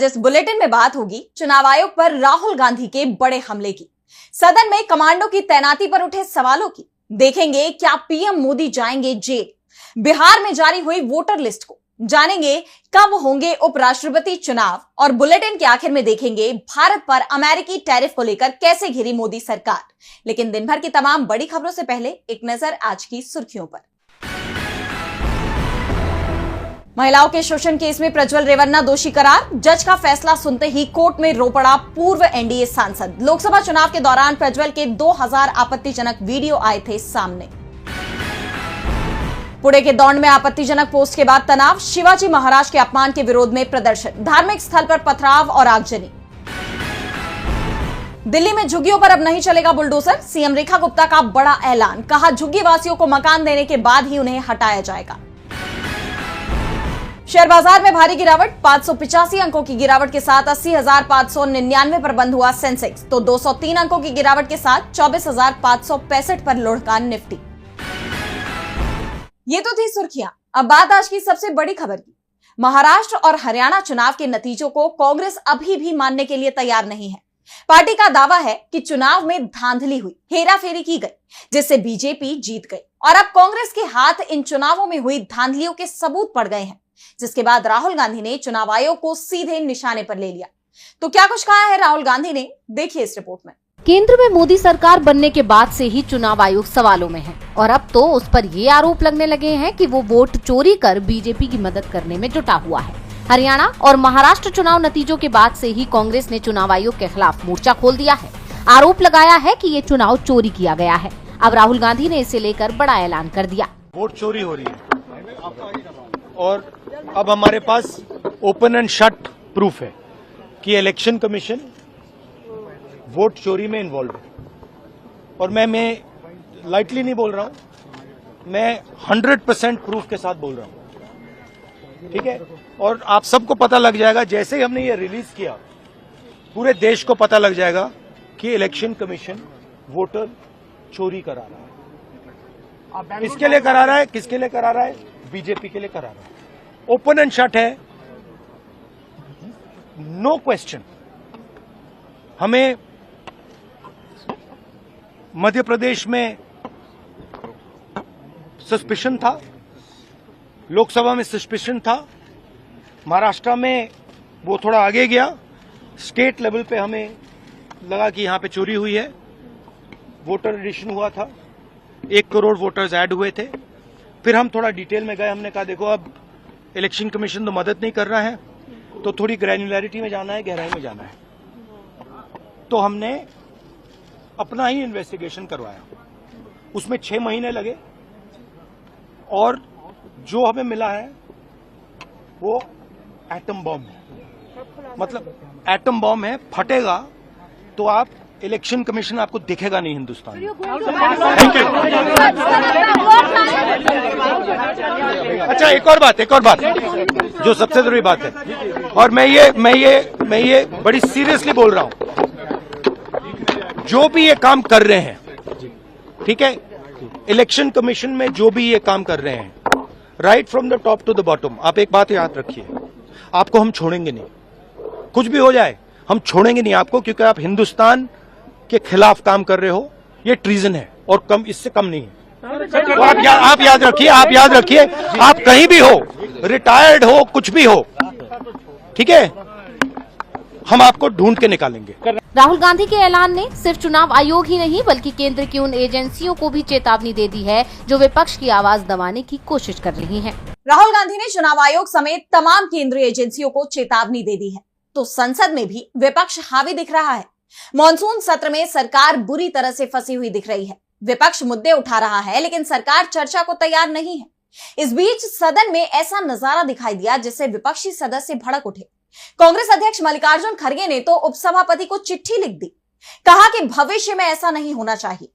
इस बुलेटिन में बात होगी चुनाव आयोग पर राहुल गांधी के बड़े हमले की, सदन में कमांडो की तैनाती पर उठे सवालों की, देखेंगे क्या पीएम मोदी जाएंगे जेल, बिहार में जारी हुई वोटर लिस्ट को जानेंगे, कब होंगे उपराष्ट्रपति चुनाव और बुलेटिन के आखिर में देखेंगे भारत पर अमेरिकी टैरिफ को लेकर कैसे घिरी मोदी सरकार। लेकिन दिन भर की तमाम बड़ी खबरों से पहले एक नजर आज की सुर्खियों पर। महिलाओं के शोषण केस में प्रज्वल रेवन्ना दोषी करार, जज का फैसला सुनते ही कोर्ट में रो पड़ा पूर्व एनडीए सांसद। लोकसभा चुनाव के दौरान प्रज्वल के 2000 आपत्तिजनक वीडियो आए थे सामने। पुणे के दौंड में आपत्तिजनक पोस्ट के बाद तनाव, शिवाजी महाराज के अपमान के विरोध में प्रदर्शन, धार्मिक स्थल पर पथराव और आगजनी। दिल्ली में झुग्गियों पर अब नहीं चलेगा बुलडोजर, सीएम रेखा गुप्ता का बड़ा ऐलान, कहा झुग्गी वासियों को मकान देने के बाद ही उन्हें हटाया जाएगा। शेयर बाजार में भारी गिरावट, 585 अंकों की गिरावट के साथ 80,599 पर बंद हुआ सेंसेक्स, तो 203 अंकों की गिरावट के साथ 24,565 पर लुढ़का निफ्टी। ये तो थी सुर्खियां। अब बात आज की सबसे बड़ी खबर की। महाराष्ट्र और हरियाणा चुनाव के नतीजों को कांग्रेस अभी भी मानने के लिए तैयार नहीं है। पार्टी का दावा है कि चुनाव में धांधली हुई, हेराफेरी की गई, जिससे बीजेपी जीत गई और अब कांग्रेस के हाथ इन चुनावों में हुई धांधलियों के सबूत पड़ गए हैं, जिसके बाद राहुल गांधी ने चुनाव आयोग को सीधे निशाने पर ले लिया। तो क्या कुछ कहा है राहुल गांधी ने, देखिए इस रिपोर्ट में। केंद्र में मोदी सरकार बनने के बाद से ही चुनाव आयोग सवालों में है और अब तो उस पर ये आरोप लगने लगे हैं कि वो वोट चोरी कर बीजेपी की मदद करने में जुटा हुआ है। हरियाणा और महाराष्ट्र चुनाव नतीजों के बाद से ही कांग्रेस ने चुनाव आयोग के खिलाफ मोर्चा खोल दिया है। आरोप लगाया है कि ये चुनाव चोरी किया गया है। अब राहुल गांधी ने इसे लेकर बड़ा ऐलान कर दिया। वोट चोरी हो रही है और अब हमारे पास ओपन एंड शट प्रूफ है कि इलेक्शन कमीशन वोट चोरी में इन्वॉल्व है। और मैं लाइटली नहीं बोल रहा हूं, मैं 100% प्रूफ के साथ बोल रहा हूं, ठीक है। और आप सबको पता लग जाएगा, जैसे ही हमने ये रिलीज किया पूरे देश को पता लग जाएगा कि इलेक्शन कमीशन वोटर चोरी करा रहा है। किसके लिए करा रहा है, किसके लिए करा रहा है? बीजेपी के लिए करा रहा है। ओपन एंड शट है, नो क्वेश्चन। हमें मध्य प्रदेश में सस्पिशन था, लोकसभा में सस्पिशन था, महाराष्ट्र में वो थोड़ा आगे गया, स्टेट लेवल पे हमें लगा कि यहां पे चोरी हुई है। वोटर एडिशन हुआ था, 1 करोड़ वोटर्स ऐड हुए थे। फिर हम थोड़ा डिटेल में गए, हमने कहा देखो अब इलेक्शन कमीशन तो मदद नहीं कर रहा है, तो थोड़ी ग्रैन्युलैरिटी में जाना है, गहराई में जाना है। तो हमने अपना ही इन्वेस्टिगेशन करवाया, उसमें 6 महीने लगे और जो हमें मिला है वो एटम बॉम्ब है। मतलब एटम बॉम्ब है, फटेगा तो आप इलेक्शन कमीशन आपको दिखेगा नहीं हिंदुस्तान में। Thank you. अच्छा, एक और बात जो सबसे जरूरी बात है, और मैं ये बड़ी सीरियसली बोल रहा हूं, जो भी ये काम कर रहे हैं, ठीक है, इलेक्शन कमीशन में जो भी ये काम कर रहे हैं, right from the top to the bottom, आप एक बात याद रखिए, आपको हम छोड़ेंगे नहीं। कुछ भी हो जाए हम छोड़ेंगे नहीं आपको, क्योंकि आप हिंदुस्तान के खिलाफ काम कर रहे हो। ये ट्रीजन है और कम, इससे कम नहीं है। तो आप याद रखिए, आप कहीं भी हो, रिटायर्ड हो, कुछ भी हो, ठीक है, हम आपको ढूंढ के निकालेंगे। राहुल गांधी के ऐलान ने सिर्फ चुनाव आयोग ही नहीं बल्कि केंद्र की उन एजेंसियों को भी चेतावनी दे दी है जो विपक्ष की आवाज दबाने की कोशिश कर रही हैं। राहुल गांधी ने चुनाव आयोग समेत तमाम केंद्रीय एजेंसियों को चेतावनी दे दी है, तो संसद में भी विपक्ष हावी दिख रहा है। मॉनसून सत्र में सरकार बुरी तरह से फंसी हुई दिख रही है। विपक्ष मुद्दे उठा रहा है लेकिन सरकार चर्चा को तैयार नहीं है। इस बीच सदन में ऐसा नजारा दिखाई दिया जिससे विपक्षी सदस्य भड़क उठे। कांग्रेस अध्यक्ष मल्लिकार्जुन खड़गे ने तो उपसभापति को चिट्ठी लिख दी, कहा कि भविष्य में ऐसा नहीं होना चाहिए।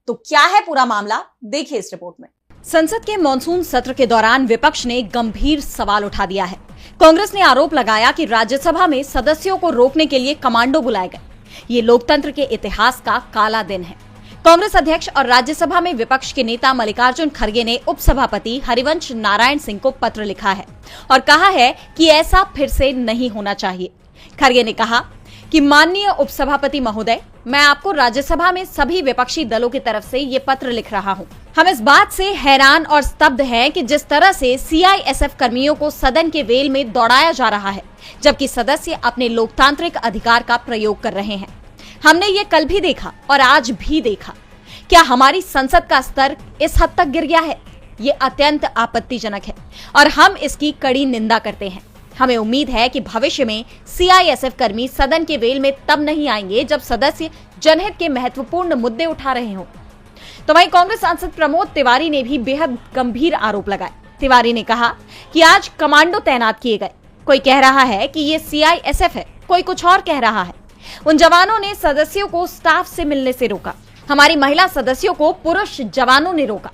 तो क्या है पूरा मामला, देखिए इस रिपोर्ट में। संसद के मॉनसून सत्र के दौरान विपक्ष ने गंभीर सवाल उठा दिया है। कांग्रेस ने आरोप लगाया कि राज्यसभा में सदस्यों को रोकने के लिए कमांडो बुलाए गए। ये लोकतंत्र के इतिहास का काला दिन है। कांग्रेस अध्यक्ष और राज्यसभा में विपक्ष के नेता मल्लिकार्जुन खड़गे ने उपसभापति हरिवंश नारायण सिंह को पत्र लिखा है और कहा है कि ऐसा फिर से नहीं होना चाहिए। खरगे ने कहा कि माननीय उपसभापति महोदय, मैं आपको राज्यसभा में सभी विपक्षी दलों की तरफ से ये पत्र लिख रहा हूँ। हम इस बात से हैरान और स्तब्ध हैं कि जिस तरह से सीआईएसएफ कर्मियों को सदन के वेल में दौड़ाया जा रहा है, जबकि सदस्य अपने लोकतांत्रिक अधिकार का प्रयोग कर रहे हैं। हमने ये कल भी देखा और आज भी देखा। क्या हमारी संसद का स्तर इस हद तक गिर गया है? ये अत्यंत आपत्तिजनक है और हम इसकी कड़ी निंदा करते हैं। हमें उम्मीद है कि भविष्य में सीआईएसएफ कर्मी सदन के वेल में तब नहीं आएंगे जब सदस्य जनहित के महत्वपूर्ण मुद्दे उठा रहे हों। तो वहीं कांग्रेस सांसद प्रमोद तिवारी ने भी बेहद गंभीर आरोप लगाए। तिवारी ने कहा कि आज कमांडो तैनात किए गए। कोई कह रहा है कि ये सीआईएसएफ है, कोई कुछ और कह रहा है। उन जवानों ने सदस्यों को स्टाफ से मिलने से रोका। हमारी महिला सदस्यों को पुरुष जवानों ने रोका।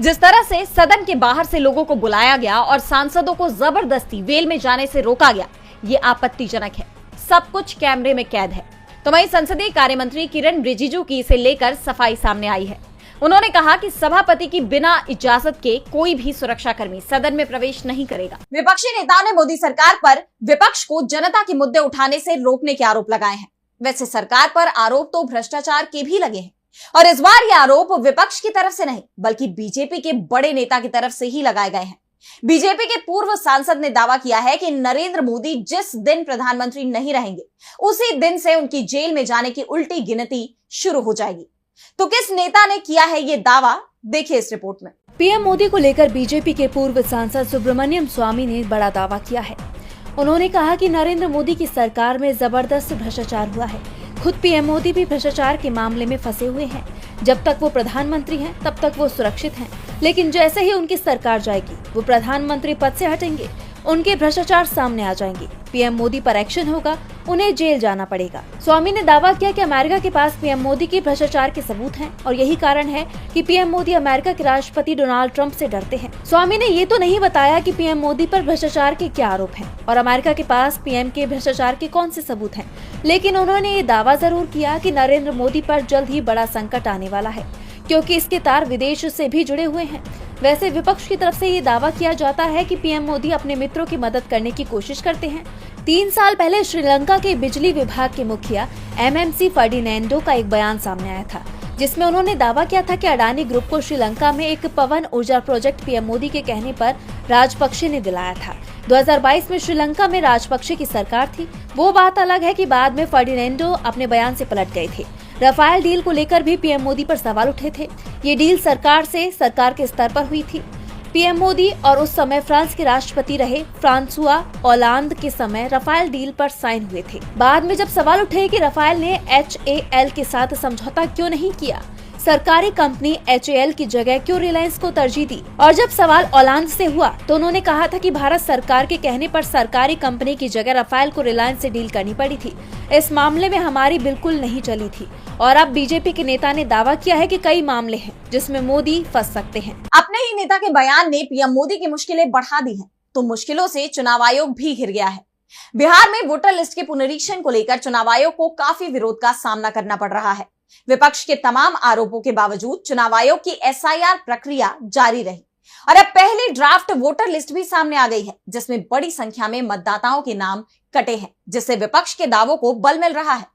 जिस तरह से सदन के बाहर से लोगों को बुलाया गया और सांसदों को जबरदस्ती वेल में जाने से रोका गया, ये आपत्तिजनक है। सब कुछ कैमरे में कैद है। तो वहीं संसदीय कार्य मंत्री किरण रिजिजू की इसे लेकर सफाई सामने आई है। उन्होंने कहा कि सभापति की बिना इजाजत के कोई भी सुरक्षाकर्मी सदन में प्रवेश नहीं करेगा। विपक्षी नेताओं ने मोदी सरकार पर विपक्ष को जनता के मुद्दे उठाने से रोकने के आरोप लगाए हैं। वैसे सरकार पर आरोप तो भ्रष्टाचार के भी लगे हैं और इस बार ये आरोप विपक्ष की तरफ से नहीं बल्कि बीजेपी के बड़े नेता की तरफ से ही लगाए गए हैं। बीजेपी के पूर्व सांसद ने दावा किया है कि नरेंद्र मोदी जिस दिन प्रधानमंत्री नहीं रहेंगे उसी दिन से उनकी जेल में जाने की उल्टी गिनती शुरू हो जाएगी। तो किस नेता ने किया है ये दावा, देखिए इस रिपोर्ट में। पीएम मोदी को लेकर बीजेपी के पूर्व सांसद सुब्रमण्यम स्वामी ने बड़ा दावा किया है। उन्होंने कहा कि नरेंद्र मोदी की सरकार में जबरदस्त भ्रष्टाचार हुआ है। खुद पीएम मोदी भी भ्रष्टाचार के मामले में फंसे हुए हैं। जब तक वो प्रधानमंत्री हैं, तब तक वो सुरक्षित हैं, लेकिन जैसे ही उनकी सरकार जाएगी, वो प्रधानमंत्री पद से हटेंगे, उनके भ्रष्टाचार सामने आ जाएंगे। पीएम मोदी पर एक्शन होगा, उन्हें जेल जाना पड़ेगा। स्वामी ने दावा किया कि अमेरिका के पास पीएम मोदी की भ्रष्टाचार के सबूत हैं और यही कारण है कि पीएम मोदी अमेरिका के राष्ट्रपति डोनाल्ड ट्रंप से डरते हैं। स्वामी ने ये तो नहीं बताया कि पीएम मोदी पर भ्रष्टाचार के क्या आरोप हैं और अमेरिका के पास पीएम के भ्रष्टाचार के कौन से सबूत हैं, लेकिन उन्होंने ये दावा जरूर किया कि नरेंद्र मोदी पर जल्द ही बड़ा संकट आने वाला है, क्योंकि इसके तार विदेश से भी जुड़े हुए हैं। वैसे विपक्ष की तरफ से ये दावा किया जाता है कि पीएम मोदी अपने मित्रों की मदद करने की कोशिश करते हैं। 3 साल पहले श्रीलंका के बिजली विभाग के मुखिया एमएमसी फर्डिनेंडो का एक बयान सामने आया था, जिसमें उन्होंने दावा किया था कि अडानी ग्रुप को श्रीलंका में एक पवन ऊर्जा प्रोजेक्ट पीएम मोदी के कहने पर राजपक्षे ने दिलाया था। 2022 में श्रीलंका में राजपक्षे की सरकार थी। वो बात अलग है कि बाद में फर्डिनेंडो अपने बयान से पलट गए थे। राफेल डील को लेकर भी पीएम मोदी पर सवाल उठे थे। ये डील सरकार के स्तर पर हुई थी। पीएम मोदी और उस समय फ्रांस के राष्ट्रपति रहे फ्रांसुआ ओलांद के समय राफेल डील पर साइन हुए थे। बाद में जब सवाल उठे कि राफेल ने HAL के साथ समझौता क्यों नहीं किया, सरकारी कंपनी HAL की जगह क्यों रिलायंस को तरजीह दी, और जब सवाल ओलांद से हुआ तो उन्होंने कहा था कि भारत सरकार के कहने पर सरकारी कंपनी की जगह राफेल को रिलायंस से डील करनी पड़ी थी। इस मामले में हमारी बिल्कुल नहीं चली थी। और अब बीजेपी के नेता ने दावा किया है कि कई मामले हैं जिसमें मोदी फंस सकते हैं। अपने ही नेता के बयान ने पीएम मोदी की मुश्किलें बढ़ा दी हैं, तो मुश्किलों से चुनाव आयोग भी घिर गया है। बिहार में वोटर लिस्ट के पुनरीक्षण को लेकर चुनाव आयोग को काफी विरोध का सामना करना पड़ रहा है। विपक्ष के तमाम आरोपों के बावजूद चुनाव आयोग की SIR प्रक्रिया जारी रही और अब पहली ड्राफ्ट वोटर लिस्ट भी सामने आ गई है, जिसमें बड़ी संख्या में मतदाताओं के नाम कटे हैं, जिससे विपक्ष के दावों को बल मिल रहा है।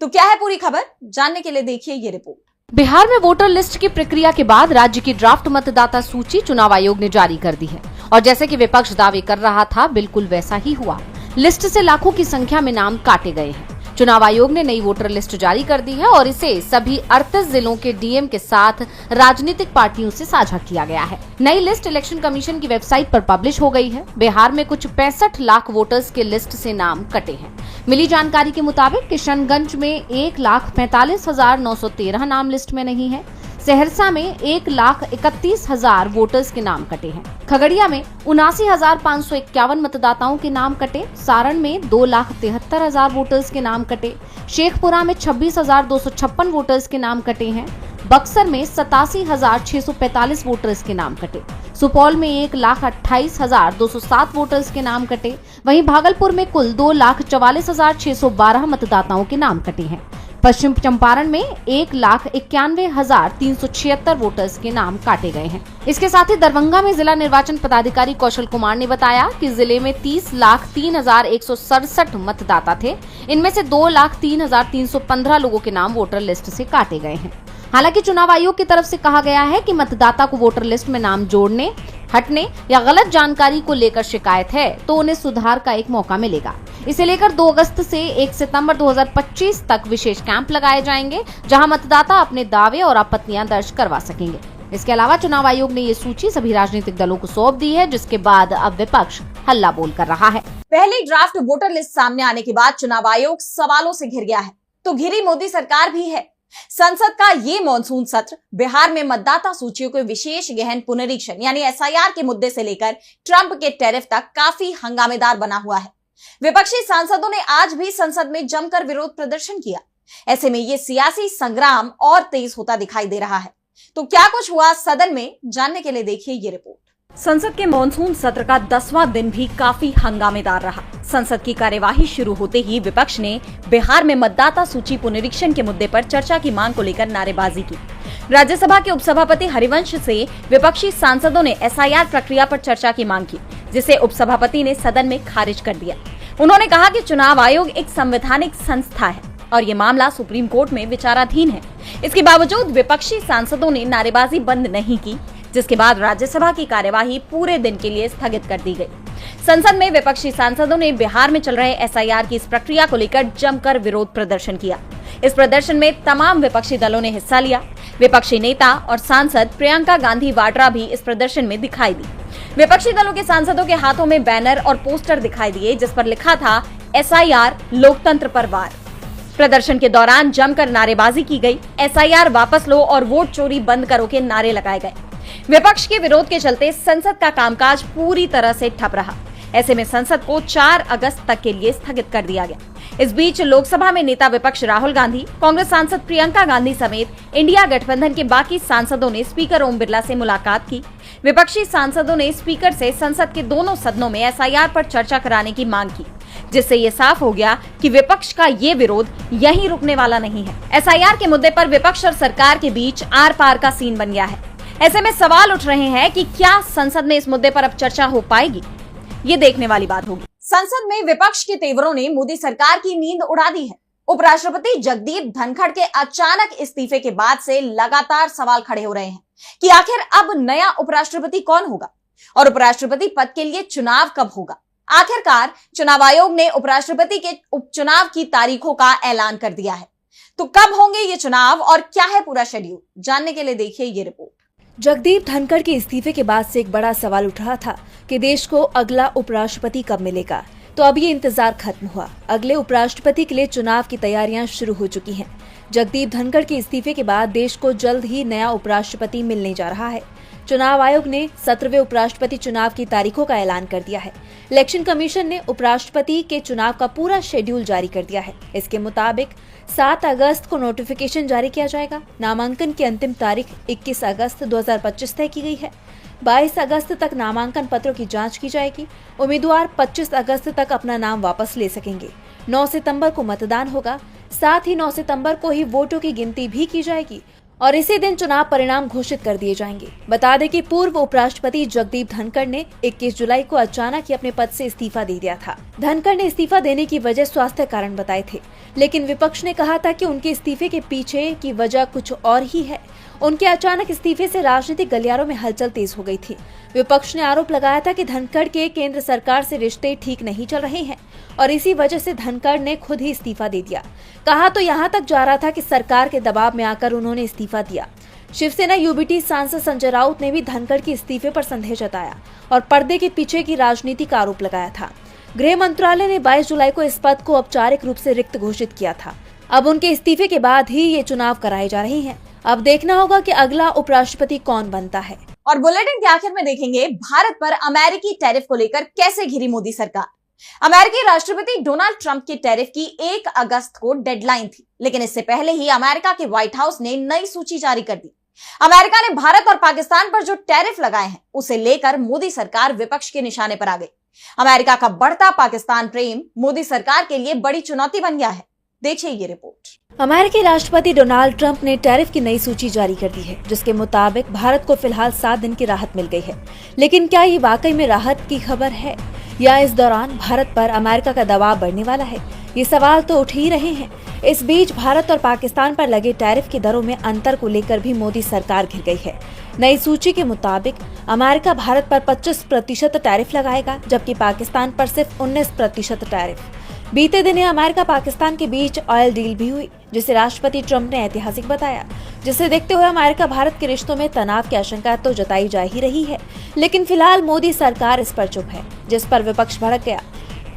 तो क्या है पूरी खबर, जानने के लिए देखिए ये रिपोर्ट। बिहार में वोटर लिस्ट की प्रक्रिया के बाद राज्य की ड्राफ्ट मतदाता सूची चुनाव आयोग ने जारी कर दी है और जैसे कि विपक्ष दावे कर रहा था, बिल्कुल वैसा ही हुआ। लिस्ट से लाखों की संख्या में नाम काटे गए हैं। चुनाव आयोग ने नई वोटर लिस्ट जारी कर दी है और इसे सभी 38 जिलों के डीएम के साथ राजनीतिक पार्टियों से साझा किया गया है। नई लिस्ट इलेक्शन कमीशन की वेबसाइट पर पब्लिश हो गई है। बिहार में कुछ 65 लाख वोटर्स के लिस्ट से नाम कटे हैं। मिली जानकारी के मुताबिक किशनगंज में 1,45,913 नाम लिस्ट में नहीं है। सहरसा में 1,31,000 वोटर्स के नाम कटे हैं। खगड़िया में 79,551 मतदाताओं के नाम कटे। सारण में 2,73,000 वोटर्स के नाम कटे। शेखपुरा में 26,256 वोटर्स के नाम कटे हैं। बक्सर में 87,645 वोटर्स के नाम कटे। सुपौल में 1,28,207 वोटर्स के नाम कटे। वहीं भागलपुर में कुल 2,44,612 मतदाताओं के नाम कटे हैं। पश्चिम चंपारण में 1,91,376 वोटर्स के नाम काटे गए हैं। इसके साथ ही दरभंगा में जिला निर्वाचन पदाधिकारी कौशल कुमार ने बताया कि जिले में 30,03,167 मतदाता थे। इनमें से 2,03,315 लोगों के नाम वोटर लिस्ट से काटे गए हैं। हालांकि चुनाव आयोग की तरफ से कहा गया है कि मतदाता को वोटर लिस्ट में नाम जोड़ने, हटने या गलत जानकारी को लेकर शिकायत है तो उन्हें सुधार का एक मौका मिलेगा। इसे लेकर 2 अगस्त से 1 सितंबर 2025 तक विशेष कैंप लगाए जाएंगे, जहां मतदाता अपने दावे और आपत्तियां दर्ज करवा सकेंगे। इसके अलावा चुनाव आयोग ने ये सूची सभी राजनीतिक दलों को सौंप दी है, जिसके बाद अब विपक्ष हल्ला बोल कर रहा है। पहली ड्राफ्ट वोटर लिस्ट सामने आने के बाद चुनाव आयोग सवालों से घिर गया है, तो घिरी मोदी सरकार भी है। संसद का ये मॉनसून सत्र बिहार में मतदाता सूचियों के विशेष गहन पुनरीक्षण यानी एसआईआर के मुद्दे से लेकर ट्रंप के टैरिफ तक काफी हंगामेदार बना हुआ है। विपक्षी सांसदों ने आज भी संसद में जमकर विरोध प्रदर्शन किया। ऐसे में ये सियासी संग्राम और तेज होता दिखाई दे रहा है। तो क्या कुछ हुआ सदन में, जानने के लिए देखिए ये रिपोर्ट। संसद के मॉनसून सत्र का 10वां दिन भी काफी हंगामेदार रहा। संसद की कार्यवाही शुरू होते ही विपक्ष ने बिहार में मतदाता सूची पुनरीक्षण के मुद्दे पर चर्चा की मांग को लेकर नारेबाजी की। राज्यसभा के उपसभापति हरिवंश से विपक्षी सांसदों ने एसआईआर प्रक्रिया पर चर्चा की मांग की, जिसे उपसभापति ने सदन में खारिज कर दिया। उन्होंने कहा कि चुनाव आयोग एक संवैधानिक संस्था है और ये मामला सुप्रीम कोर्ट में विचाराधीन है। इसके बावजूद विपक्षी सांसदों ने नारेबाजी बंद नहीं की, जिसके बाद राज्यसभा की कार्यवाही पूरे दिन के लिए स्थगित कर दी गई। संसद में विपक्षी सांसदों ने बिहार में चल रहे एसआईआर की इस प्रक्रिया को लेकर जमकर विरोध प्रदर्शन किया। इस प्रदर्शन में तमाम विपक्षी दलों ने हिस्सा लिया। विपक्षी नेता और सांसद प्रियंका गांधी वाड्रा भी इस प्रदर्शन में दिखाई दी। विपक्षी दलों के सांसदों के हाथों में बैनर और पोस्टर दिखाई दिए, जिस पर लिखा था एसआईआर लोकतंत्र पर वार। प्रदर्शन के दौरान जमकर नारेबाजी की गई। एसआईआर वापस लो और वोट चोरी बंद करो के नारे लगाए गए। विपक्ष के विरोध के चलते संसद का कामकाज पूरी तरह से ठप रहा। ऐसे में संसद को 4 अगस्त तक के लिए स्थगित कर दिया गया। इस बीच लोकसभा में नेता विपक्ष राहुल गांधी, कांग्रेस सांसद प्रियंका गांधी समेत इंडिया गठबंधन के बाकी सांसदों ने स्पीकर ओम बिरला से मुलाकात की। विपक्षी सांसदों ने स्पीकर से संसद के दोनों सदनों में एसआईआर पर चर्चा कराने की मांग की, जिससे ये साफ हो गया कि विपक्ष का ये विरोध यहीं रुकने वाला नहीं है। एसआईआर के मुद्दे पर विपक्ष और सरकार के बीच आर पार का सीन बन गया है। ऐसे में सवाल उठ रहे हैं कि क्या संसद में इस मुद्दे पर अब चर्चा हो पाएगी? ये देखने वाली बात होगी। संसद में विपक्ष के तेवरों ने मोदी सरकार की नींद उड़ा दी है। उपराष्ट्रपति जगदीप धनखड़ के अचानक इस्तीफे के बाद से लगातार सवाल खड़े हो रहे हैं कि आखिर अब नया उपराष्ट्रपति कौन होगा और उपराष्ट्रपति पद के लिए चुनाव कब होगा। आखिरकार चुनाव आयोग ने उपराष्ट्रपति के उपचुनाव की तारीखों का ऐलान कर दिया है। तो कब होंगे ये चुनाव और क्या है पूरा शेड्यूल, जानने के लिए देखिए ये रिपोर्ट। जगदीप धनखड़ के इस्तीफे के बाद से एक बड़ा सवाल उठ रहा था कि देश को अगला उपराष्ट्रपति कब मिलेगा। तो अब ये इंतजार खत्म हुआ। अगले उपराष्ट्रपति के लिए चुनाव की तैयारियां शुरू हो चुकी हैं। जगदीप धनखड़ के इस्तीफे के बाद देश को जल्द ही नया उपराष्ट्रपति मिलने जा रहा है। चुनाव आयोग ने 17वें उपराष्ट्रपति चुनाव की तारीखों का ऐलान कर दिया है। इलेक्शन कमीशन ने उपराष्ट्रपति के चुनाव का पूरा शेड्यूल जारी कर दिया है। इसके मुताबिक 7 अगस्त को नोटिफिकेशन जारी किया जाएगा। नामांकन की अंतिम तारीख 21 अगस्त 2025 तय की गई है। 22 अगस्त तक नामांकन पत्रों की जांच की जाएगी। उम्मीदवार 25 अगस्त तक अपना नाम वापस ले सकेंगे। 9 सितंबर को मतदान होगा। साथ ही 9 सितंबर को ही वोटों की गिनती भी की जाएगी और इसी दिन चुनाव परिणाम घोषित कर दिए जाएंगे। बता दें कि पूर्व उपराष्ट्रपति जगदीप धनखड़ ने 21 जुलाई को अचानक ही अपने पद से इस्तीफा दे दिया था। धनखड़ ने इस्तीफा देने की वजह स्वास्थ्य कारण बताए थे, लेकिन विपक्ष ने कहा था कि उनके इस्तीफे के पीछे की वजह कुछ और ही है। उनके अचानक इस्तीफे से राजनीतिक गलियारों में हलचल तेज हो गई थी। विपक्ष ने आरोप लगाया था कि धनखड़ के केंद्र सरकार से रिश्ते ठीक नहीं चल रहे हैं और इसी वजह से धनखड़ ने खुद ही इस्तीफा दे दिया। कहा तो यहाँ तक जा रहा था कि सरकार के दबाव में आकर उन्होंने इस्तीफा दिया। शिवसेना यूबीटी सांसद संजय राउत ने भी धनखड़ के इस्तीफे पर संदेह जताया और पर्दे के पीछे की राजनीति का आरोप लगाया था। गृह मंत्रालय ने 22 जुलाई को इस पद को औपचारिक रूप से रिक्त घोषित किया था। अब उनके इस्तीफे के बाद ही ये चुनाव कराए जा रहे हैं। अब देखना होगा कि अगला उपराष्ट्रपति कौन बनता है। और बुलेटिन के आखिर में देखेंगे भारत पर अमेरिकी टैरिफ को लेकर कैसे घिरी मोदी सरकार। अमेरिकी राष्ट्रपति डोनाल्ड ट्रंप के टैरिफ की 1 अगस्त को डेडलाइन थी, लेकिन इससे पहले ही अमेरिका के व्हाइट हाउस ने नई सूची जारी कर दी। अमेरिका ने भारत और पाकिस्तान पर जो टैरिफ लगाए हैं उसे लेकर मोदी सरकार विपक्ष के निशाने पर आ गई। अमेरिका का बढ़ता पाकिस्तान प्रेम मोदी सरकार के लिए बड़ी चुनौती बन गया है। देखिए ये रिपोर्ट। अमेरिकी राष्ट्रपति डोनाल्ड ट्रंप ने टैरिफ की नई सूची जारी कर दी है, जिसके मुताबिक भारत को फिलहाल 7 दिन की राहत मिल गई है। लेकिन क्या ये वाकई में राहत की खबर है या इस दौरान भारत पर अमेरिका का दबाव बढ़ने वाला है? ये सवाल तो उठ ही रहे हैं। इस बीच भारत और पाकिस्तान पर लगे टैरिफ की दरों में अंतर को लेकर भी मोदी सरकार घिर गई है। नई सूची के मुताबिक अमेरिका भारत पर 25% टैरिफ लगाएगा, जबकि पाकिस्तान पर सिर्फ 19% टैरिफ। बीते दिन अमेरिका पाकिस्तान के बीच ऑयल डील भी हुई, जिसे राष्ट्रपति ट्रंप ने ऐतिहासिक बताया, जिसे देखते हुए अमेरिका भारत के रिश्तों में तनाव की आशंका तो जताई जा ही रही है। लेकिन फिलहाल मोदी सरकार इस पर चुप है, जिस पर विपक्ष भड़क गया।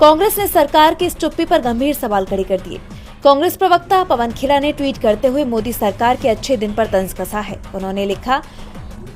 कांग्रेस ने सरकार की इस चुप्पी पर गंभीर सवाल खड़े कर दिए। कांग्रेस प्रवक्ता पवन खेड़ा ने ट्वीट करते हुए मोदी सरकार के अच्छे दिन पर तंज कसा है। उन्होंने लिखा,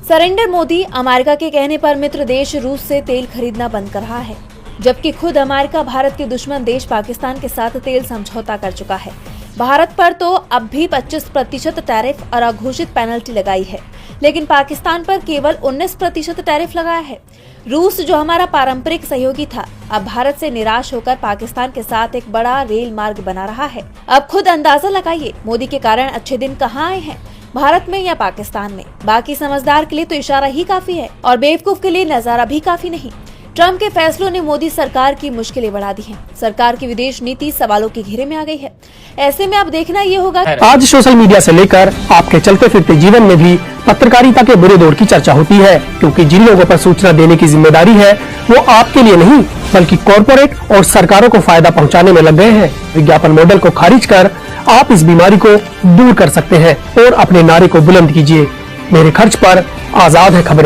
सरेंडर मोदी अमेरिका के कहने पर मित्र देश रूस से तेल खरीदना बंद कर रहा है, जबकि खुद अमेरिका भारत के दुश्मन देश पाकिस्तान के साथ तेल समझौता कर चुका है। भारत पर तो अब भी 25% टैरिफ और अघोषित पेनल्टी लगाई है, लेकिन पाकिस्तान पर केवल 19% टैरिफ लगाया है। रूस, जो हमारा पारंपरिक सहयोगी था, अब भारत से निराश होकर पाकिस्तान के साथ एक बड़ा रेल मार्ग बना रहा है। अब खुद अंदाजा लगाइए, मोदी के कारण अच्छे दिन कहाँ आए हैं, भारत में या पाकिस्तान में। बाकी समझदार के लिए तो इशारा ही काफी है और बेवकूफ के लिए नजारा भी काफी नहीं। ट्रंप के फैसलों ने मोदी सरकार की मुश्किलें बढ़ा दी हैं। सरकार की विदेश नीति सवालों के घेरे में आ गई है। ऐसे में अब देखना ये होगा। आज सोशल मीडिया से लेकर आपके चलते फिरते जीवन में भी पत्रकारिता के बुरे दौर की चर्चा होती है, क्योंकि जिन लोगों पर सूचना देने की जिम्मेदारी है वो आपके लिए नहीं बल्कि कॉर्पोरेट और सरकारों को फायदा पहुंचाने में लग गए हैं। विज्ञापन मॉडल को खारिज कर आप इस बीमारी को दूर कर सकते हैं और अपने नारे को बुलंद कीजिए। मेरे खर्च पर आजाद है खबरें।